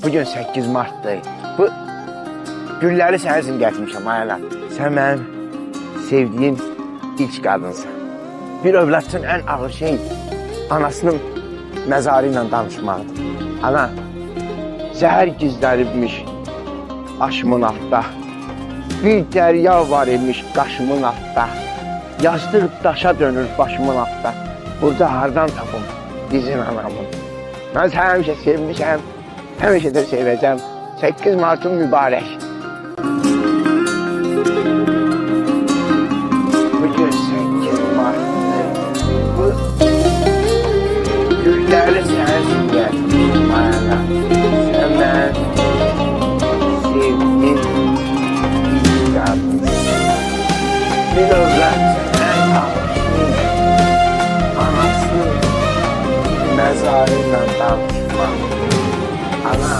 Bugün 8 Mart'dır. Bu gülləri sənin üçün gətirmişəm Ayla. Sən mənim sevdiyim ilk qadınsan. Bir övlad üçün ən ağır şey anasının məzarı ilə danışmaqdır. Ana, zəhər gizlənibmiş başımın altda. Bir dərya var imiş qaşımın altda. Yastıq daşa dönür başımın altda. Burada hardan tapım bizim anamın. Mən səni həmişə sevmişəm, həmişə də sevəcəm. 8 Mart'ın mübarək. Bugün 8 Mart'dır. Bu gülləri sənin gətirmişim Ayla. Sən mən sevdim ilk qadınsın. Bir övlad sən ağırsın. Anasının məzarı ilə danışmaq. Ana.